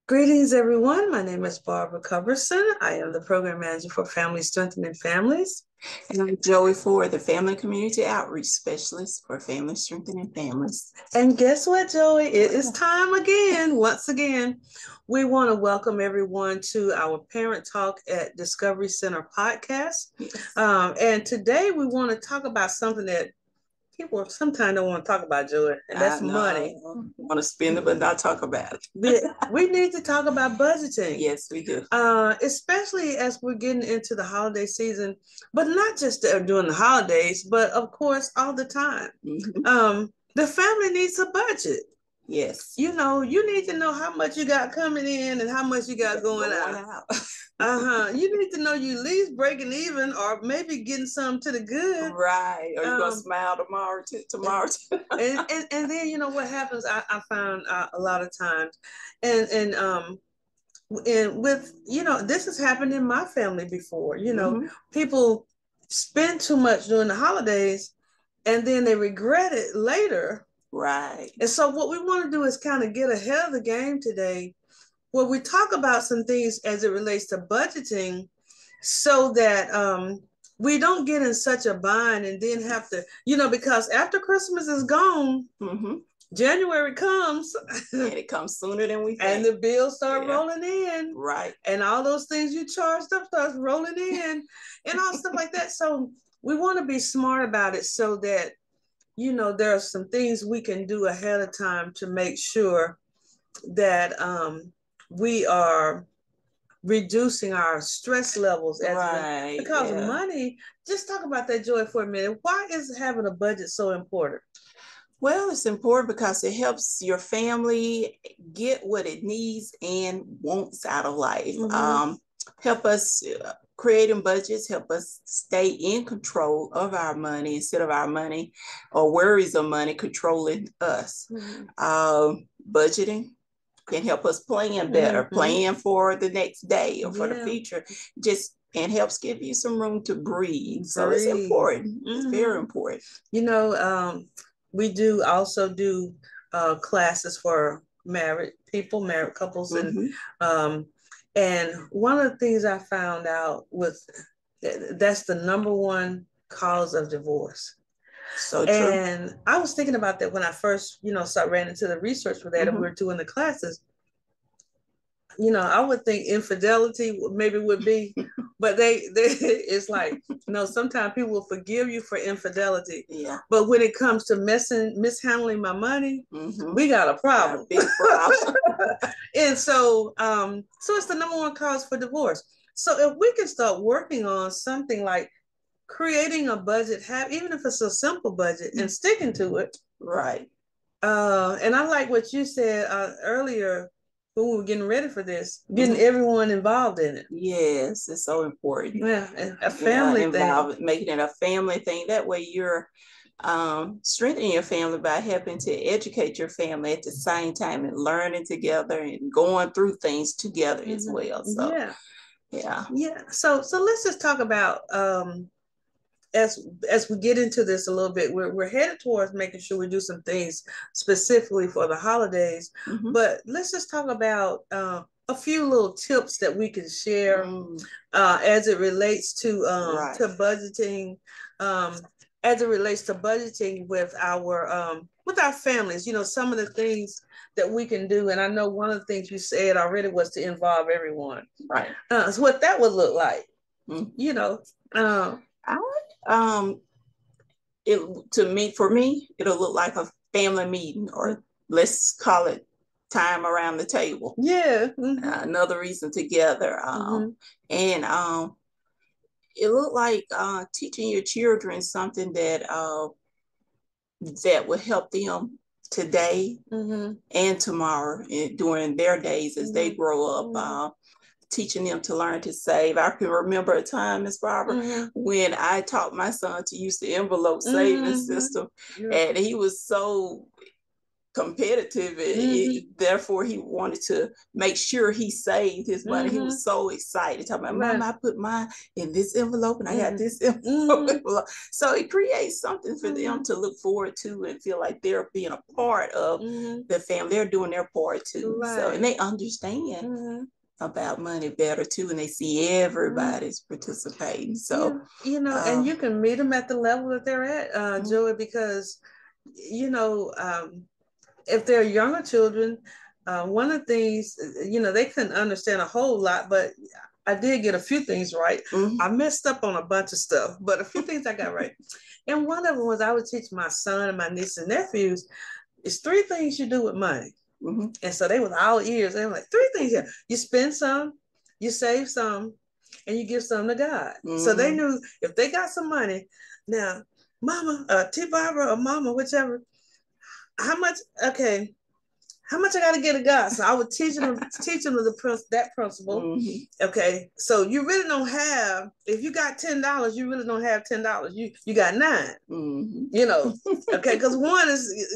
Greetings, everyone. My name is Barbara Coverson. I am the Program Manager for Family Strengthening Families. And I'm Joey Ford, the Family Community Outreach Specialist for Family Strengthening Families. And guess what, Joey? It is time again. Once again, we want to welcome everyone to our Parent Talk at Discovery Center podcast. Yes. And today we want to talk about something that people sometimes don't want to talk about, Joey, and that's money. Want to spend it, but not talk about it. We need to talk about budgeting. Yes, we do. Especially as we're getting into the holiday season, but not just during the holidays, but of course, all the time. Mm-hmm. The family needs a budget. Yes. You need to know how much you got coming in and how much you got going out. You need to know you at least breaking even or maybe getting some to the good. Right. Or you're going to smile tomorrow. And then, what happens, I found a lot of times, and with, this has happened in my family before, mm-hmm. People spend too much during the holidays and then they regret it later. Right. And so what we want to do is kind of get ahead of the game today, where we talk about some things as it relates to budgeting so that we don't get in such a bind and then have to, because after Christmas is gone, mm-hmm. January comes. And it comes sooner than we think. And the bills start rolling in. Right. And all those things you charged up starts rolling in and all stuff like that. So we want to be smart about it so that, there are some things we can do ahead of time to make sure that we are reducing our stress levels because money. Just talk about that, Joy, for a minute. Why is having a budget so important? Well, it's important because it helps your family get what it needs and wants out of life. Mm-hmm. Help us creating budgets, help us stay in control of our money instead of our money or worries of money controlling us. Mm-hmm. Budgeting can help us plan better, mm-hmm. plan for the next day or for the future, and helps give you some room to breathe. So it's important. Mm-hmm. It's very important. We do also do classes for married couples, mm-hmm. And one of the things I found out that's the number one cause of divorce. So true. And I was thinking about that when I first, ran into the research for that, mm-hmm. and we were doing the classes. I would think infidelity maybe would be, but it's like, sometimes people will forgive you for infidelity. Yeah. But when it comes to mishandling my money, mm-hmm. we got a problem. Big problem. And so it's the number one cause for divorce. So if we can start working on something like creating a budget, even if it's a simple budget, and sticking to it. Right. And I like what you said earlier, when we were getting ready for this, getting everyone involved in it. Yes, it's so important. Yeah, a family thing. Making it a family thing. That way you're strengthening your family by helping to educate your family at the same time and learning together and going through things together mm-hmm. as well. So yeah. So let's just talk about as we get into this a little bit, we're headed towards making sure we do some things specifically for the holidays. Mm-hmm. But let's just talk about a few little tips that we can share as it relates to budgeting, as it relates to budgeting with our families. Some of the things that we can do, and I know one of the things you said already was to involve everyone. Right. So what that would look like, mm-hmm. For me, it'll look like a family meeting, or let's call it time around the table. Yeah. Mm-hmm. Another reason together. Mm-hmm. And it looked like teaching your children something that will help them today mm-hmm. and tomorrow and during their days as mm-hmm. they grow up. Mm-hmm. Teaching them to learn to save. I can remember a time, Ms. Barbara, mm-hmm. when I taught my son to use the envelope saving mm-hmm. system, yeah. And he was so competitive, therefore he wanted to make sure he saved his money. He was so excited, talking about, Mom, I put mine in this envelope and I got this envelope. So it creates something for them to look forward to and feel like they're being a part of the family. They're doing their part too. So, and they understand about money better too, and they see everybody's participating. So and you can meet them at the level that they're at, Joey, because if they're younger children, one of the things, they couldn't understand a whole lot, but I did get a few things right. I messed up on a bunch of stuff, but a few things I got right. And one of them was I would teach my son and my nieces and nephews, it's 3 things you do with money. And so they was all ears. They were like, 3 things here. You spend some, you save some, and you give some to God. So they knew if they got some money, now, Mama, T. Barbara or Mama, whichever, how much I got to get to God? So I would teach them that principle. Okay, so you really don't have, if you got $10, you really don't have $10. You got 9. Okay, because 1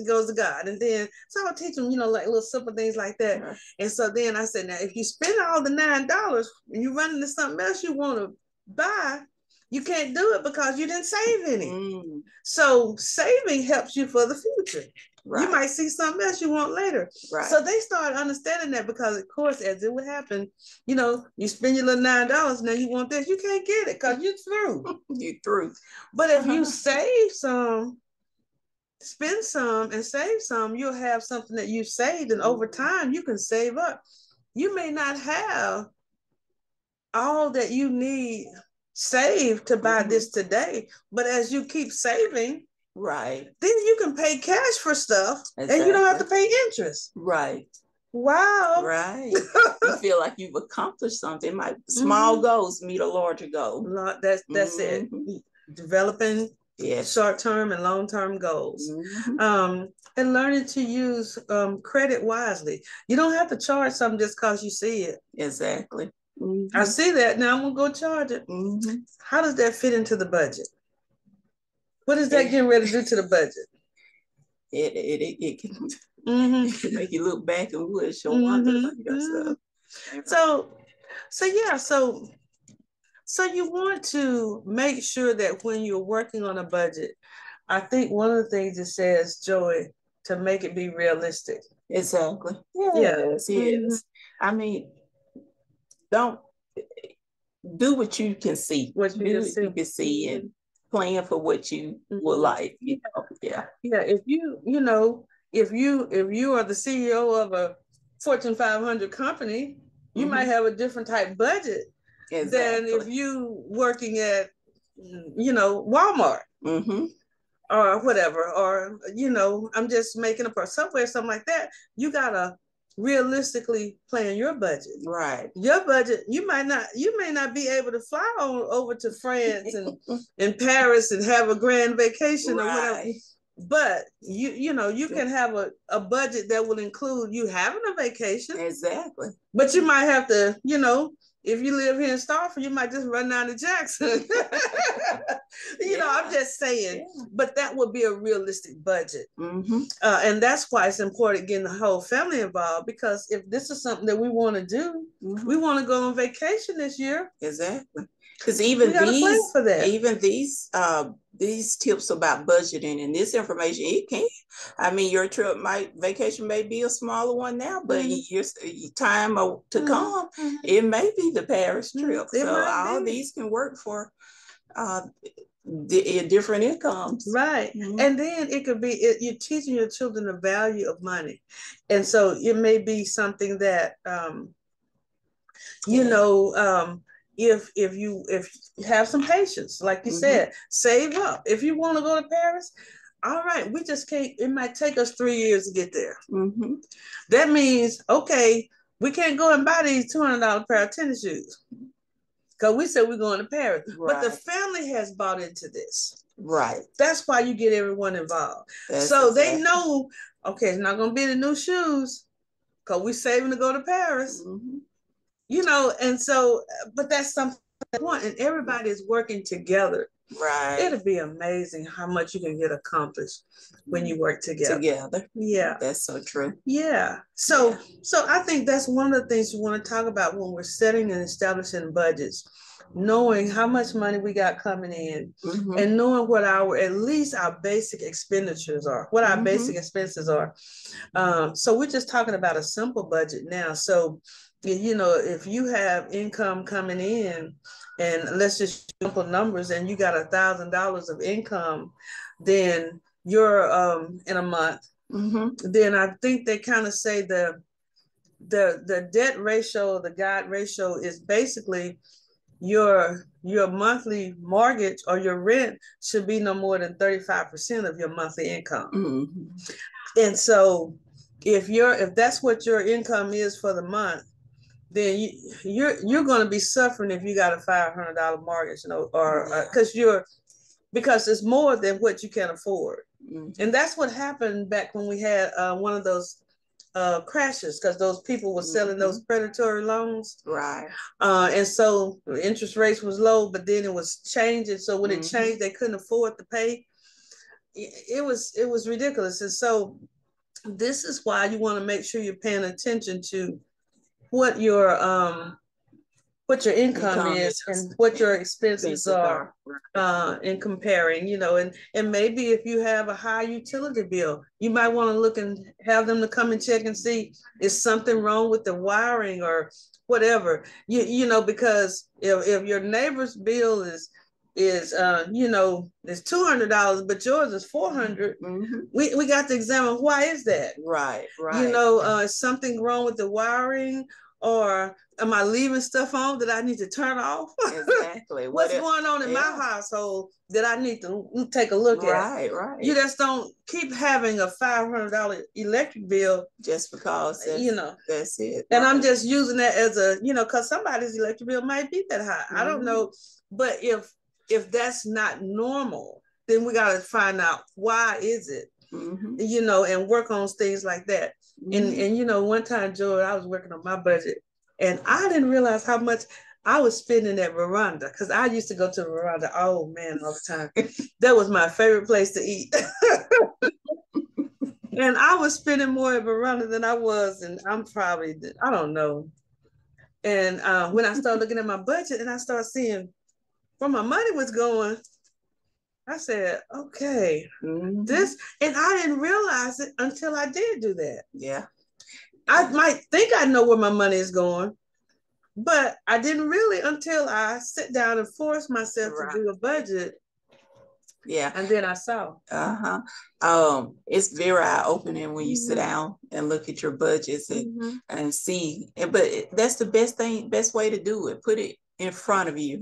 goes to God, and then so I would teach them, like little simple things like that. And so then I said, now if you spend all the $9 and you run into something else you want to buy, you can't do it because you didn't save any. So saving helps you for the future. You might see something else you want later. So they started understanding that because, of course, as it would happen, you spend your little $9, now you want this, you can't get it because you're through. You're through. But if you save some, spend some, and save some, you'll have something that you've saved, and over time you can save up. You may not have all that you need saved to buy this today, but as you keep saving, then you can pay cash for stuff and you don't have to pay interest. Wow. You feel like you've accomplished something. Small goals meet a larger goal. That's it. Developing short-term and long-term goals. And learning to use credit wisely. You don't have to charge something just because you see it. Exactly. I see that, now I'm gonna go charge it. How does that fit into the budget? What is that getting ready to do to the budget? It can make you look back and wish or wonder about yourself. So you want to make sure that when you're working on a budget, I think one of the things it says, Joey, to make it be realistic. Exactly. Yes. I mean, don't do what you can see. You can see and plan for what you would like. If you are the CEO of a Fortune 500 company, you might have a different type budget than if you working at Walmart or whatever, or I'm just making a somewhere, something like that. You gotta realistically plan your budget. Your budget, you may not be able to fly over to France and Paris and have a grand vacation or whatever. But you can have a budget that will include you having a vacation. But you might have to, if you live here in Starford, you might just run down to Jackson. I'm just saying, but that would be a realistic budget. And that's why it's important getting the whole family involved, because if this is something that we want to do, we want to go on vacation this year. Because even these tips about budgeting and this information, your vacation may be a smaller one now, but your time to come, it may be the Paris trip. So all these can work for different incomes. And then it could be, you're teaching your children the value of money. And so it may be something that, if you have some patience, like you said, save up. If you want to go to Paris, all right, we just can't, it might take us 3 years to get there. That means, okay, we can't go and buy these $200 pair of tennis shoes because we said we're going to Paris. But the family has bought into this. That's why you get everyone involved. They know, okay, it's not going to be the new shoes because we're saving to go to Paris. And so, but that's something I want, and everybody is working together Right. It'll be amazing how much you can get accomplished when you work together. Yeah. That's so true. Yeah. So I think that's one of the things we want to talk about when we're setting and establishing budgets, knowing how much money we got coming in, and knowing what at least our basic expenditures are, what our basic expenses are. So we're just talking about a simple budget now. So, if you have income coming in, and let's just simple numbers, and you got $1,000 of income, then you're in a month. Then I think they kind of say the debt ratio, the God ratio, is basically your monthly mortgage or your rent should be no more than 35% of your monthly income. And so if that's what your income is for the month, then you're going to be suffering if you got a $500 mortgage, or because it's more than what you can afford. And that's what happened back when we had one of those crashes, because those people were selling those predatory loans. Right. And so the interest rates was low, but then it was changing. So when it changed, they couldn't afford to pay. It was ridiculous. And so this is why you want to make sure you're paying attention to what your income is and what your expenses are, in comparing, and maybe if you have a high utility bill, you might want to look and have them to come and check and see, is something wrong with the wiring or whatever, because if your neighbor's bill is it's $200, but yours is $400. We got to examine, why is that? Right. Is something wrong with the wiring, or am I leaving stuff on that I need to turn off? Exactly. What's going on in my household that I need to take a look at? Right. You just don't keep having a $500 electric bill just because that's it. And I'm just using that as because somebody's electric bill might be that high. I don't know, but if that's not normal, then we got to find out, why is it, and work on things like that. And one time, Joy, I was working on my budget, and I didn't realize how much I was spending at Veranda, because I used to go to Veranda, all the time. That was my favorite place to eat. And I was spending more at Veranda than I was, and I'm probably, I don't know. And when I started looking at my budget and I started seeing where my money was going, I said, okay, this, and I didn't realize it until I did do that. Yeah. I might think I know where my money is going, but I didn't really until I sit down and force myself to do a budget. Yeah. And then I saw. It's very eye-opening when you sit down and look at your budgets and see. But that's the best way to do it. Put it in front of you,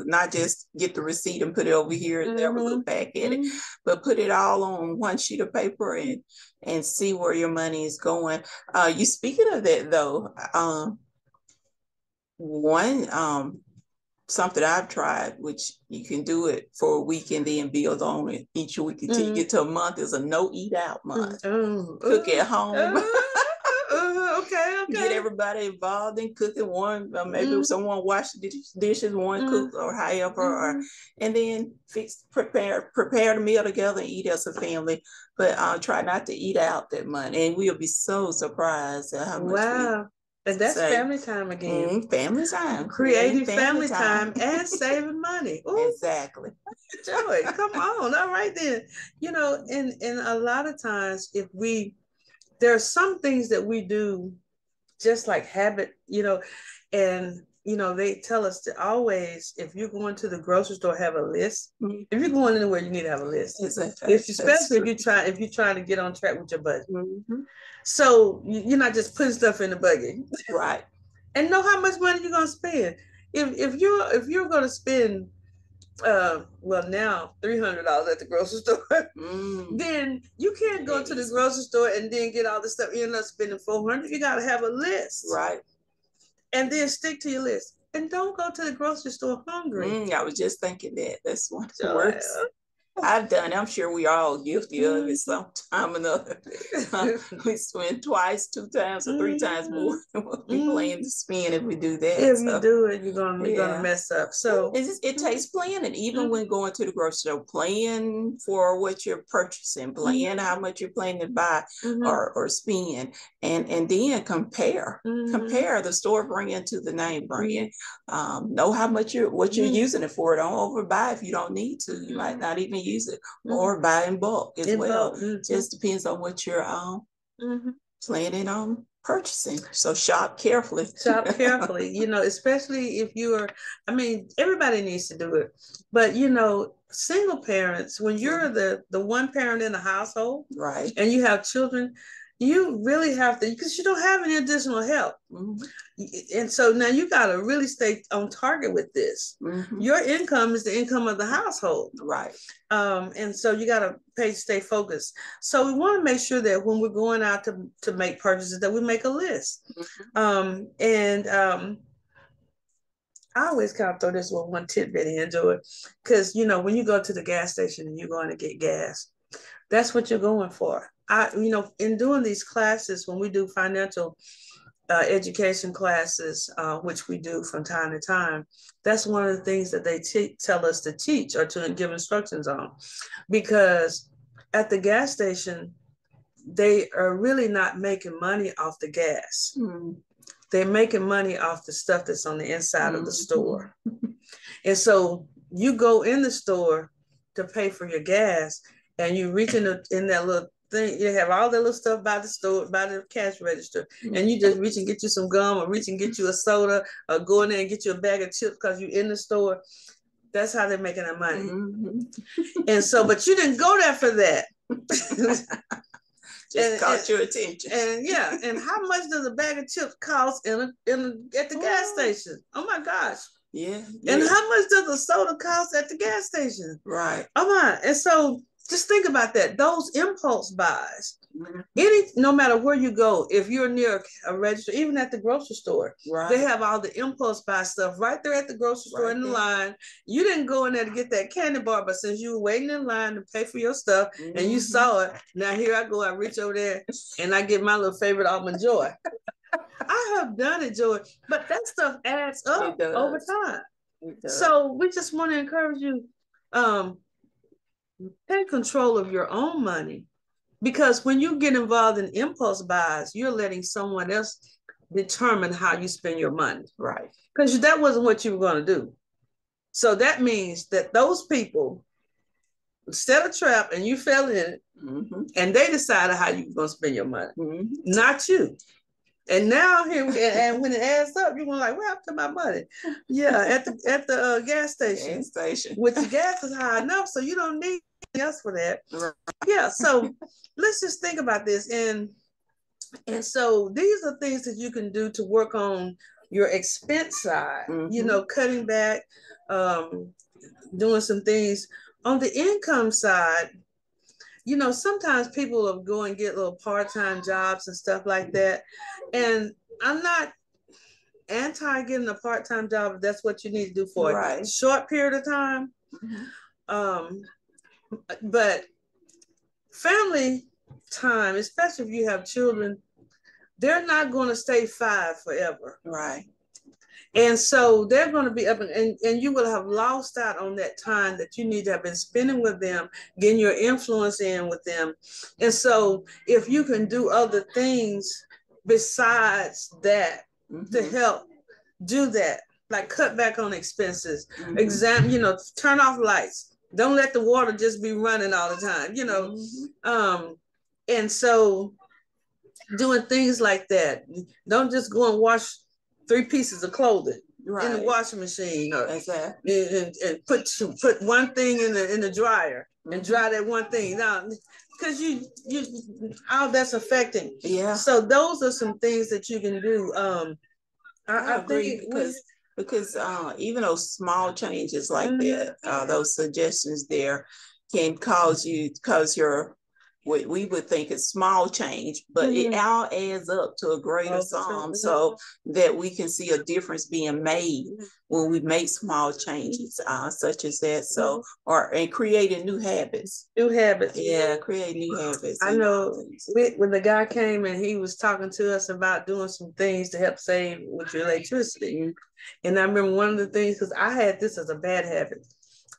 not just get the receipt and put it over here and never look back at it, but put it all on one sheet of paper and see where your money is going. You speaking of that though, something I've tried, which you can do it for a week and then build on it each week until you get to a month, is a no eat out month. Cook at home. Okay. Get everybody involved in cooking. One, maybe someone wash the dishes, one cook, or however, and then prepare the meal together and eat as a family. But try not to eat out that money, and we'll be so surprised at how much and that's family time again. Family time. Creating family time and saving money. Ooh. Exactly. Joy, come on. All right then. And a lot of times there are some things that we do just like habit, and they tell us to always, if you're going to the grocery store, have a list. If you're going anywhere, you need to have a list. Exactly. Especially if you're trying to get on track with your budget. So you're not just putting stuff in the bucket. Right. And know how much money you're gonna spend. If you're gonna spend now $300 at the grocery store, then you can't go to the grocery store and then get all the stuff. You end up spending $400. You gotta have a list. Right. And then stick to your list. And don't go to the grocery store hungry. I was just thinking that. That's one of the worst. I've done it. I'm sure we are all guilty of it sometime or another. We spend twice, 2 times, or 3 times more than what we plan to spend if we do that. If you do it, you're gonna mess up. So it takes planning. Even when going to the grocery store, plan for what you're purchasing, plan how much you're planning to buy or spend, and then compare the store brand to the name brand. Know how much what you're using it for. Don't overbuy if you don't need to. You might not even use it, or buy in bulk as well. Just depends on what you're planning on purchasing. So shop carefully. Shop carefully, especially if everybody needs to do it. But single parents, when you're the one parent in the household, right, and you have children, you really have to, because you don't have any additional help. And so now you got to really stay on target with this. Your income is the income of the household. Right. And so you got to stay focused. So we want to make sure that when we're going out to make purchases, that we make a list. I always kind of throw this one tidbit into it, because, when you go to the gas station and you're going to get gas, that's what you're going for. In doing these classes, when we do financial education classes, which we do from time to time, that's one of the things that they tell us to teach or to give instructions on, because at the gas station, they are really not making money off the gas. They're making money off the stuff that's on the inside of the store. And so you go in the store to pay for your gas, and you reach in that little thing, you have all that little stuff by the store, by the cash register, and you just reach and get you some gum, or reach and get you a soda, or go in there and get you a bag of chips because you're in the store. That's how they're making their money. And so, but you didn't go there for that. Just caught your attention. And how much does a bag of chips cost at the gas station? Oh my gosh. Yeah. And how much does a soda cost at the gas station? Right. Oh my. And so just think about that. Those impulse buys. No matter where you go, if you're near a register, even at the grocery store, they have all the impulse buy stuff right there at the grocery store in the line. You didn't go in there to get that candy bar, but since you were waiting in line to pay for your stuff and you saw it, now here I go, I reach over there and I get my little favorite Almond Joy. I have done it, Joy, but that stuff adds up over time. So we just want to encourage you, take control of your own money. Because when you get involved in impulse buys, you're letting someone else determine how you spend your money. Right. Because that wasn't what you were going to do. So that means that those people set a trap and you fell in it, and they decided how you were going to spend your money, not you. And now here, and when it adds up, you're going like, what happened to my money? Yeah, at the gas station. Which the gas is high enough, so you don't need anything else for that. Right. Yeah, so let's just think about this. And so these are things that you can do to work on your expense side, cutting back, doing some things. On the income side, sometimes people will go and get little part-time jobs and stuff like that. And I'm not anti getting a part-time job if that's what you need to do for a short period of time. But family time, especially if you have children, they're not going to stay 5 forever. Right. And so they're going to be up and you will have lost out on that time that you need to have been spending with them, getting your influence in with them. And so if you can do other things besides that to help do that, like cut back on expenses, turn off lights. Don't let the water just be running all the time, and so doing things like that. Don't just go and wash 3 pieces of clothing in the washing machine, and put one thing in the dryer and dry that one thing. Now, because you all that's affecting. Yeah. So those are some things that you can do. I agree, because even those small changes like that, those suggestions there can cause your what we would think is small change, but it all adds up to a greater sum, so that we can see a difference being made when we make small changes, such as that. So, and creating new habits. New habits. Yeah, create new habits. I know when the guy came and he was talking to us about doing some things to help save with your electricity. And I remember one of the things, because I had this as a bad habit,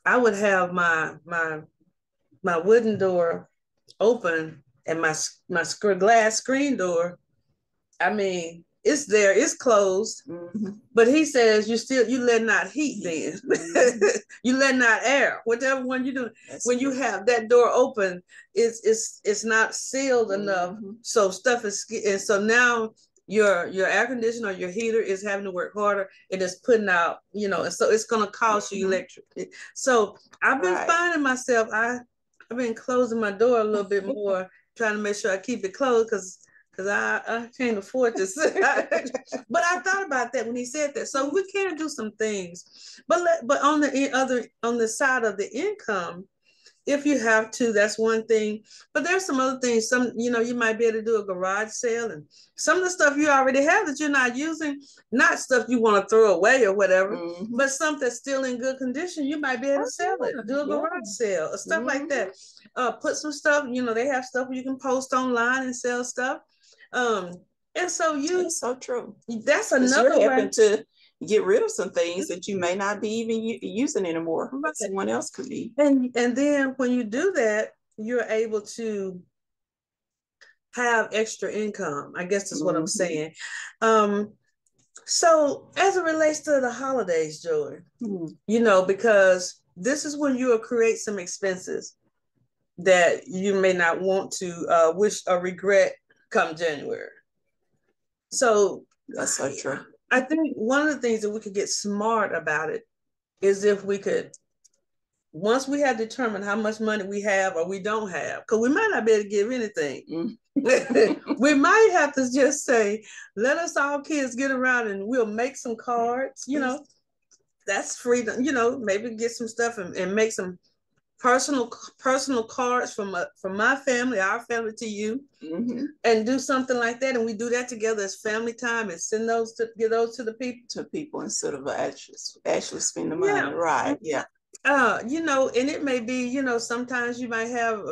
I would have my wooden door open and my glass screen door, I mean, it's there, it's closed, but he says you letting out heat then. You letting out air, whatever one you do. When you have that door open, it's not sealed enough, so stuff is, and so now your air conditioner or your heater is having to work harder. It is putting out, and so it's going to cost you electric. So I've been finding myself, I've been closing my door a little bit more, trying to make sure I keep it closed, because I can't afford this. But I thought about that when he said that. So we can do some things, but on the side of the income, if you have to, that's one thing. But there's some other things. Some, you might be able to do a garage sale, and some of the stuff you already have that you're not using, not stuff you want to throw away or whatever, but something that's still in good condition, you might be able to sell it. Do a garage sale or stuff like that. Put some stuff, they have stuff where you can post online and sell stuff. And so it's so true. That's another way. You're helping to get rid of some things that you may not be even using anymore. But someone else could be. And then when you do that, you're able to have extra income. I guess that's what I'm saying. So as it relates to the holidays, Joy, because this is when you will create some expenses that you may not want to wish or regret come January. So that's so true. I think one of the things that we could get smart about it is if we could, once we have determined how much money we have or we don't have, because we might not be able to give anything. We might have to just say, let us all kids get around and we'll make some cards, that's freedom, maybe get some stuff and make some personal cards from my family, our family to you, and do something like that. And we do that together as family time and send those to the people instead of actually spend the money. Right. Yeah. And it may be, sometimes you might have,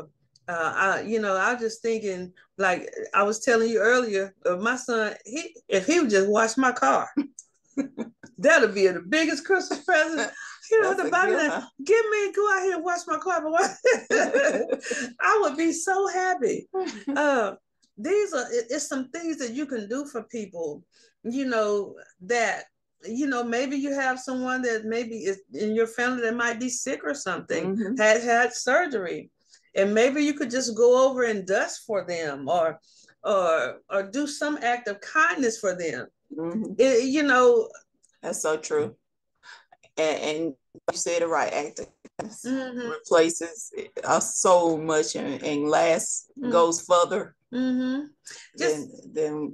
I was just thinking, like I was telling you earlier, my son, if he would just wash my car, that'll be the biggest Christmas present. The bottom that, go out here and wash my car. I would be so happy. It's some things that you can do for people, that, maybe you have someone that maybe is in your family that might be sick or something, has had surgery, and maybe you could just go over and dust for them or do some act of kindness for them. That's so true. And you said it right, acting replaces so much and lasts, goes further than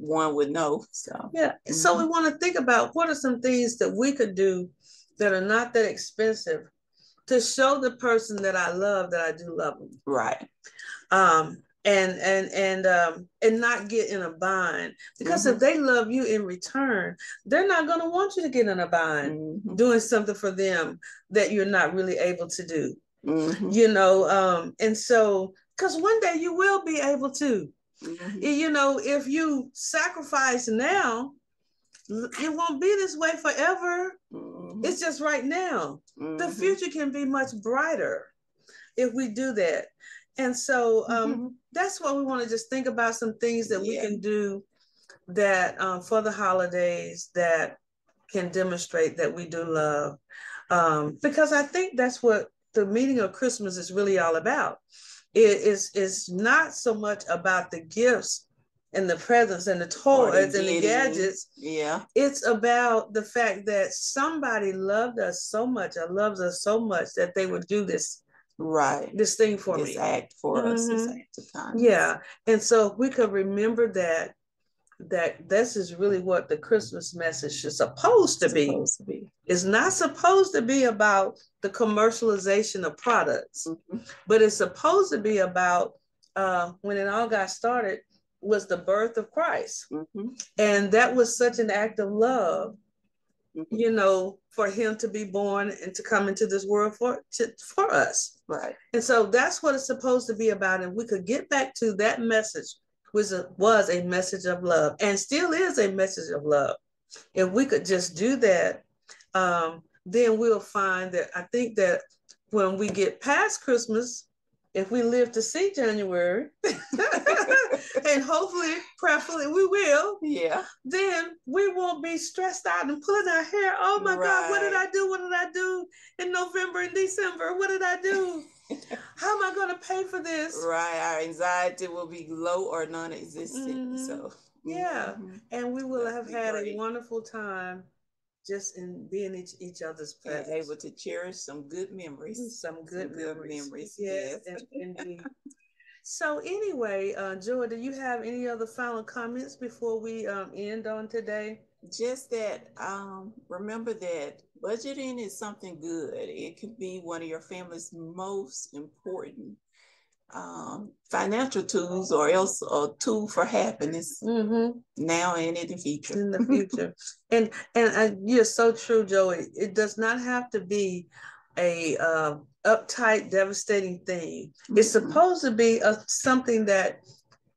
one would know. So so we want to think about what are some things that we could do that are not that expensive to show the person that I love that I do love them. Right. And not get in a bind, because if they love you in return, they're not going to want you to get in a bind doing something for them that you're not really able to do. And so, because one day you will be able to, if you sacrifice now, it won't be this way forever. It's just right now. The future can be much brighter if we do that. And so that's what we want to just think about, some things that we can do that for the holidays that can demonstrate that we do love. Because I think that's what the meaning of Christmas is really all about. It's not so much about the gifts and the presents and the toys and the gadgets. Yeah. It's about the fact that somebody loved us so much or loves us so much that they would do this. Right. This thing for me. This act for us. This act of kindness. Yeah. And so if we could remember that this is really what the Christmas message is supposed to be. It's not supposed to be about the commercialization of products, but it's supposed to be about when it all got started, was the birth of Christ. And that was such an act of love, for him to be born and to come into this world for us. Right. And so that's what it's supposed to be about. And we could get back to that message, which was a message of love and still is a message of love. If we could just do that, then we'll find that I think that when we get past Christmas, if we live to see January, and hopefully, prayerfully, we will. Yeah. Then we won't be stressed out and pulling our hair. Oh my God, what did I do? What did I do in November and December? What did I do? How am I going to pay for this? Right. Our anxiety will be low or non-existent. So yeah, and we will have had a wonderful time just in being each other's presence. And able to cherish some good memories. Some good memories. Yes. Indeed. So anyway, Joy, do you have any other final comments before we end on today? Just that, remember that budgeting is something good. It could be one of your family's most important financial tools, or else a tool for happiness now and in the future. In the future. and you're so true, Joey. It does not have to be a uptight, devastating thing. It's supposed to be something that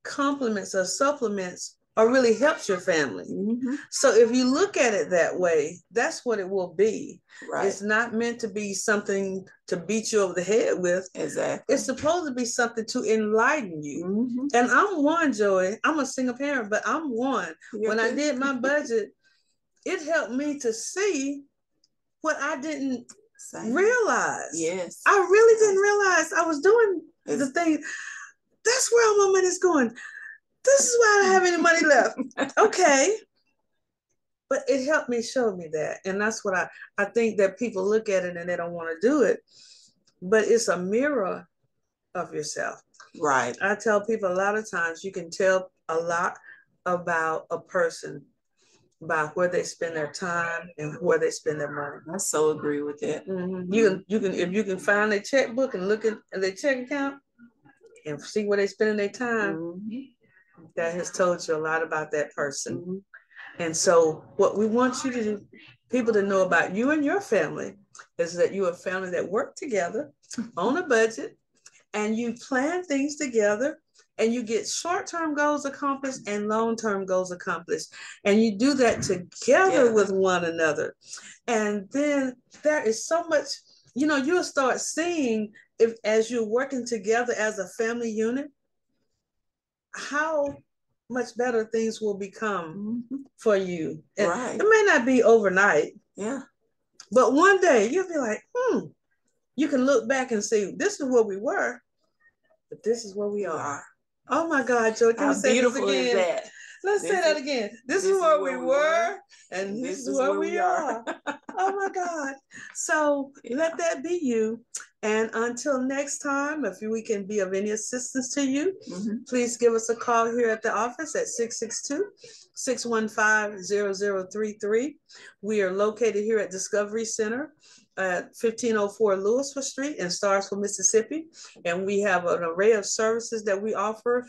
complements or supplements or really helps your family. So if you look at it that way, that's what it will be. Right. It's not meant to be something to beat you over the head with. Exactly. It's supposed to be something to enlighten you. And I'm one, Joy. I'm a single parent, but I'm one. When I did my budget, it helped me to see what I didn't realize. Yes. I really didn't realize I was doing the thing. That's where all my money's going. This is why I don't have any money left. Okay. But it helped me show me that. And that's what I think that people look at it and they don't want to do it. But it's a mirror of yourself. Right. I tell people a lot of times you can tell a lot about a person by where they spend their time and where they spend their money. I so agree with that. You can if you can find their checkbook and look at their check account and see where they spending their time, that has told you a lot about that person. And so what we want you to do, people to know about you and your family, is that you're a family that work together on a budget and you plan things together and you get short-term goals accomplished and long-term goals accomplished. And you do that together with one another. And then there is so much, you'll start seeing, if as you're working together as a family unit, how much better things will become for you. And it may not be overnight. Yeah. But one day you'll be like, you can look back and say, this is where we were, but this is where we are. Oh my God, Joe, can we say this again? Is that? Let's say that again. This is where we were, and this is where we are. Oh my God. So let that be you. And until next time, if we can be of any assistance to you, please give us a call here at the office at 662-615-0033. We are located here at Discovery Center at 1504 Louisville Street in Starsville, Mississippi. And we have an array of services that we offer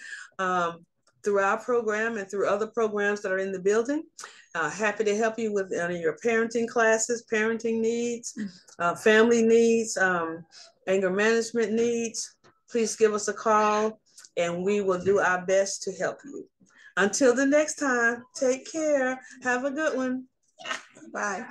through our program and through other programs that are in the building. Happy to help you with your parenting classes, parenting needs, family needs, anger management needs. Please give us a call and we will do our best to help you. Until the next time, take care. Have a good one. Bye.